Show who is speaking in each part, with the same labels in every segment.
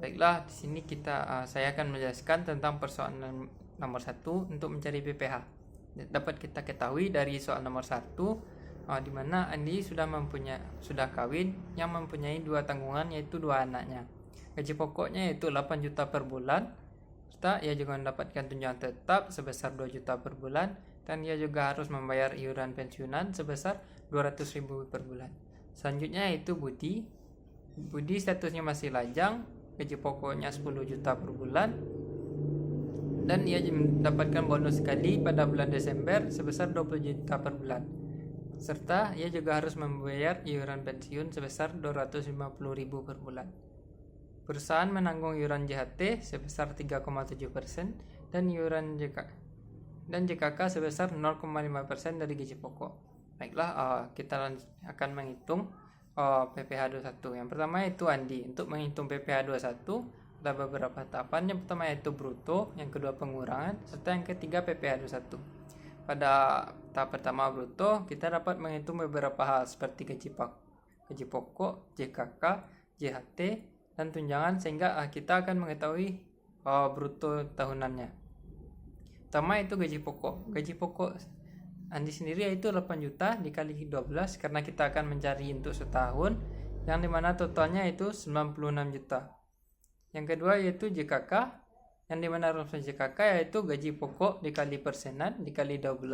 Speaker 1: Baiklah, di sini saya akan menjelaskan tentang persoalan nomor 1 untuk mencari PPh. Dapat kita ketahui dari soal nomor 1 di mana Andi sudah kawin yang mempunyai 2 tanggungan, yaitu 2 anaknya. Gaji pokoknya yaitu 8 juta per bulan, serta ia juga mendapatkan tunjangan tetap sebesar 2 juta per bulan, dan ia juga harus membayar iuran pensiunan sebesar 200.000 per bulan. Selanjutnya yaitu Budi statusnya masih lajang, gaji pokoknya 10 juta per bulan, dan ia mendapatkan bonus sekali pada bulan Desember sebesar 20 juta per bulan, serta ia juga harus membayar iuran pensiun sebesar 250.000 per bulan. Perusahaan menanggung iuran JHT sebesar 3,7% dan iuran JKK sebesar 0,5% dari gaji pokok. Baiklah, kita akan menghitung PPh 21. Yang pertama itu Andi. Untuk menghitung PPh 21 ada beberapa tahapan. Yang pertama yaitu bruto, yang kedua pengurangan, serta yang ketiga PPh 21. Pada tahap pertama bruto, kita dapat menghitung beberapa hal seperti gaji pokok, JKK, JHT, dan tunjangan, sehingga kita akan mengetahui bruto tahunannya. Pertama itu gaji pokok. Gaji pokok Andi sendiri yaitu 8 juta dikali 12 karena kita akan mencari untuk setahun, yang dimana totalnya itu 96 juta. Yang kedua yaitu JKK, yang dimana rumus JKK yaitu gaji pokok dikali persenan dikali 12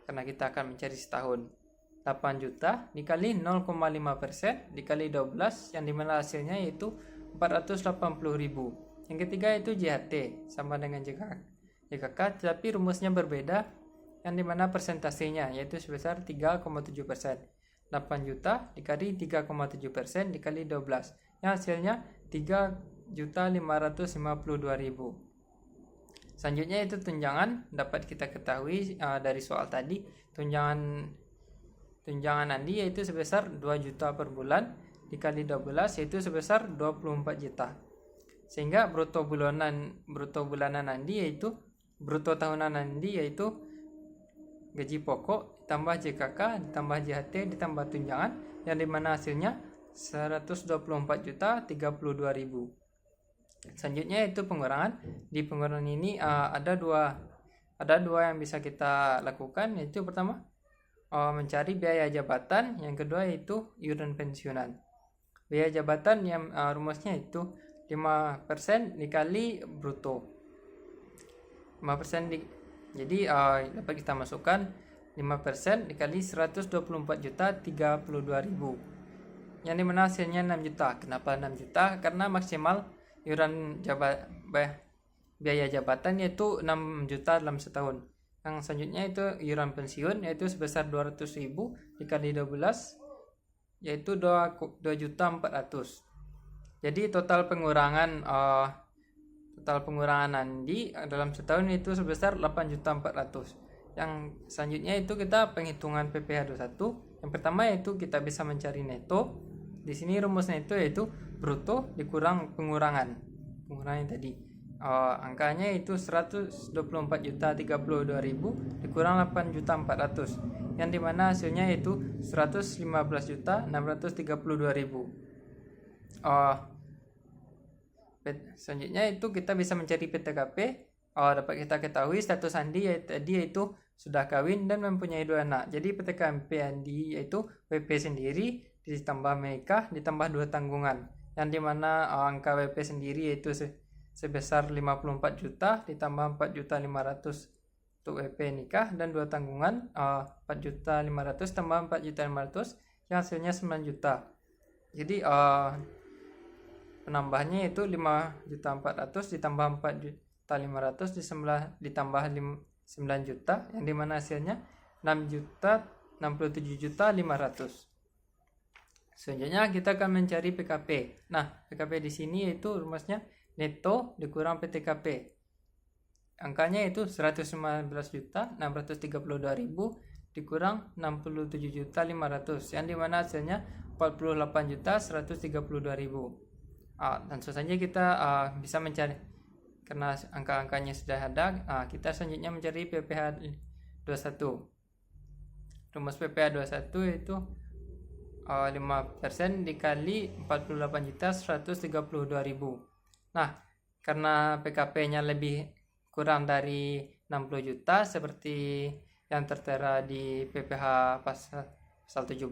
Speaker 1: karena kita akan mencari setahun. 8 juta dikali 0,5% dikali 12, yang dimana hasilnya yaitu 480.000. Yang ketiga itu JHT, sama dengan JKK, tetapi rumusnya berbeda, yang dimana persentasenya yaitu sebesar 3,7%. 8 juta dikali 3,7% dikali 12, yang hasilnya 3.552.000. Selanjutnya itu tunjangan. Dapat kita ketahui dari soal tadi, tunjangan Andi yaitu sebesar 2 juta per bulan dikali 12 yaitu sebesar 24 juta. Sehingga bruto bulanan Andi yaitu bruto tahunan Andi yaitu gaji pokok ditambah JKK ditambah JHT ditambah tunjangan, yang dimana hasilnya 124.032.000. Selanjutnya itu pengurangan. Di pengurangan ini ada dua yang bisa kita lakukan, yaitu pertama mencari biaya jabatan, yang kedua yaitu iuran pensiunan. Biaya jabatan yang rumusnya itu 5% dikali bruto. 5% jadi dapat kita masukkan 5% dikali 124.032.000, yang dimana hasilnya 6 juta. Kenapa 6 juta? Karena maksimal iuran biaya jabatan yaitu 6 juta dalam setahun. Yang selanjutnya itu iuran pensiun yaitu sebesar 200.000 dikali 12 yaitu 2.400.000. Jadi total pengurangan Andi dalam setahun itu sebesar 8.400.000. Yang selanjutnya itu kita penghitungan PPh 21. Yang pertama yaitu kita bisa mencari neto. Di sini rumusnya itu yaitu bruto dikurang pengurangan tadi. Angkanya itu 124.032.000 dikurang 8.400.000, yang dimana hasilnya itu 115.632.000. Selanjutnya itu kita bisa mencari PTKP. Dapat kita ketahui status Andi yaitu sudah kawin dan mempunyai 2 anak. Jadi PTKP Andi yaitu WP sendiri ditambah menikah ditambah 2 tanggungan, yang dimana angka WP sendiri yaitu sebesar 54 juta ditambah 4.500.000 untuk WP nikah, dan 2 tanggungan 4.500.000 tambah 4.500.000 yang hasilnya 9 juta. Jadi penambahnya itu 5.400.000 ditambah 4.500.000 ditambah 9 juta, yang dimana hasilnya 6.067.500. Selanjutnya kita akan mencari PKP. Nah, PKP di sini yaitu rumusnya neto dikurang PTKP. Angkanya itu 115.632.000 dikurang 67.500, yang dimana hasilnya 48.132.000. Dan selanjutnya kita bisa mencari, karena angka-angkanya sudah ada, kita selanjutnya mencari PPh 21. Rumus PPh 21 itu 5% dikali 48.132.000. Nah, karena PKP-nya lebih kurang dari 60 juta seperti yang tertera di PPh pasal 17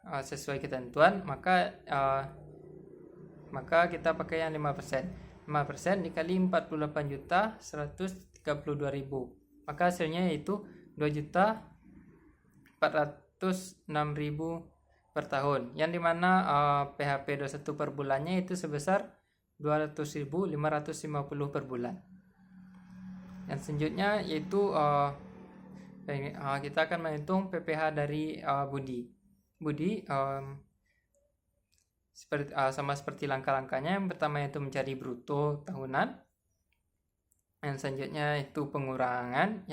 Speaker 1: sesuai ketentuan, maka kita pakai yang 5%. 5% dikali 48 juta 132.000. Maka hasilnya yaitu 2.406.000 per tahun. Yang dimana PHP 21 per bulannya itu sebesar 200.550 per bulan. Yang selanjutnya yaitu kita akan menghitung PPh dari Budi. Budi sama seperti langkah-langkahnya. Yang pertama itu mencari bruto tahunan. Yang selanjutnya itu pengurangan.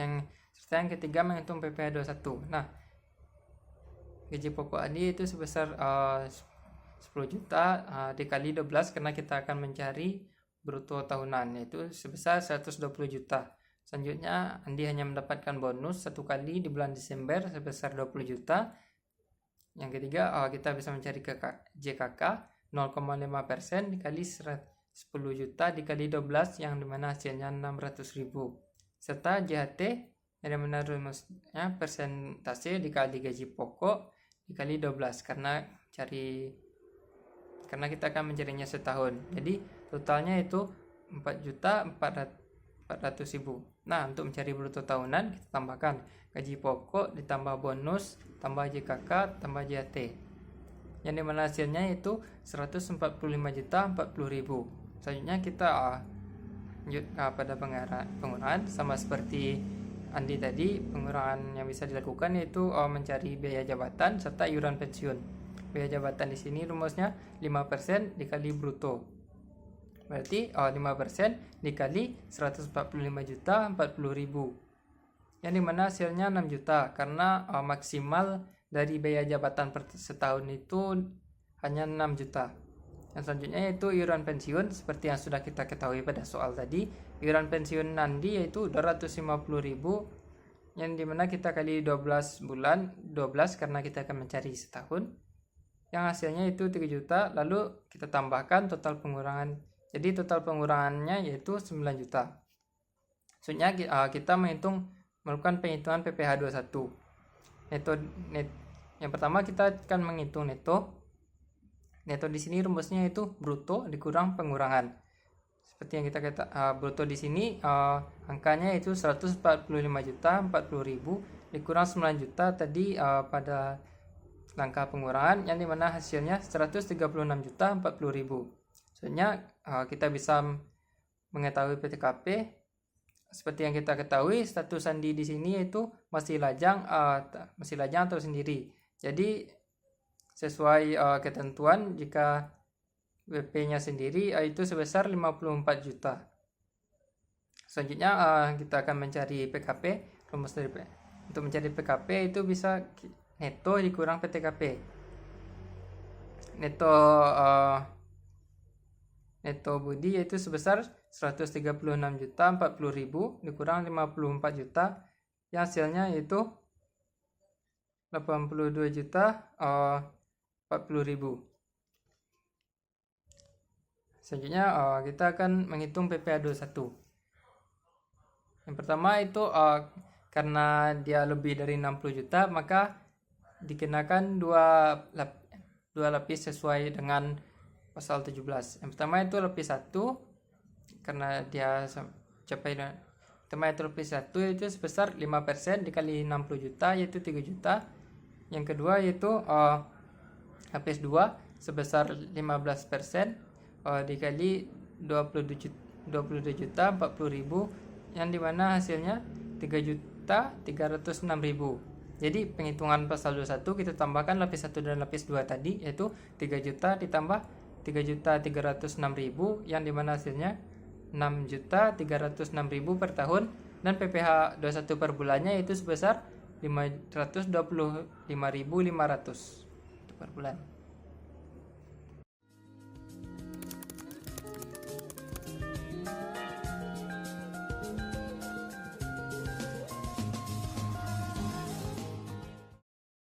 Speaker 1: Serta yang ketiga menghitung PPh 21. Nah, gaji pokok Andi itu sebesar 10 juta dikali 12 karena kita akan mencari bruto tahunan, yaitu sebesar 120 juta. Selanjutnya Andi hanya mendapatkan bonus satu kali di bulan Desember sebesar 20 juta. Yang ketiga kita bisa mencari JKK 0,5% dikali 10 juta dikali 12 yang dimana hasilnya 600.000. Serta JHT yang dimana rumusnya persentase dikali gaji pokok dikali 12 karena kita akan mencarinya setahun. Jadi totalnya itu 4.400.000. Nah, untuk mencari bruto tahunan kita tambahkan gaji pokok ditambah bonus tambah JKK tambah JHT. Yang dimana hasilnya itu 145.040.000. Selanjutnya kita lanjut pada pengurangan. Sama seperti Andi tadi, pengurangan yang bisa dilakukan yaitu mencari biaya jabatan serta iuran pensiun. Biaya jabatan di sini rumusnya 5% dikali bruto. Berarti 5% dikali 145.040.000. Yang dimana hasilnya 6 juta karena maksimal dari biaya jabatan per setahun itu hanya 6 juta. Yang selanjutnya yaitu iuran pensiun seperti yang sudah kita ketahui pada soal tadi. Iuran pensiun Nandi yaitu 250.000 yang dimana kita kali 12 bulan, 12 karena kita akan mencari setahun. Yang hasilnya itu 3 juta, lalu kita tambahkan total pengurangan. Jadi total pengurangannya yaitu 9 juta. Maksudnya kita melakukan penghitungan PPh 21. Yang pertama kita akan menghitung neto. Neto di sini rumusnya itu bruto dikurang pengurangan. Seperti yang kita bruto di sini angkanya itu 145.040.000 dikurang 9 juta tadi pada langkah pengurangan yang dimana hasilnya 136.040.000. Soalnya kita bisa mengetahui PTKP seperti yang kita ketahui status Andi di sini itu masih lajang atau sendiri. Jadi sesuai ketentuan jika WP-nya sendiri itu sebesar 54 juta. Selanjutnya kita akan mencari PKP. Rumus dari untuk mencari PKP itu bisa neto dikurang PTKP. Neto Budi yaitu sebesar 136.040.000 dikurang 54 juta yang hasilnya yaitu 82.040.000. Selanjutnya kita akan menghitung PPh 21. Yang pertama itu karena dia lebih dari 60 juta maka dikenakan dua lapis sesuai dengan pasal 17. Yang pertama itu lapis 1 karena dia pertama itu lapis 1 itu sebesar 5% dikali 60 juta yaitu 3 juta. Yang kedua yaitu lapis 2 sebesar 15% dikali 22.040.000 yang dimana hasilnya 3.306.000. Jadi penghitungan pasal 21 kita tambahkan lapis 1 dan lapis 2 tadi yaitu 3 juta ditambah 3.306.000 yang dimana hasilnya 6.306.000 per tahun dan PPh 21 per bulannya itu sebesar 525.500 per bulan.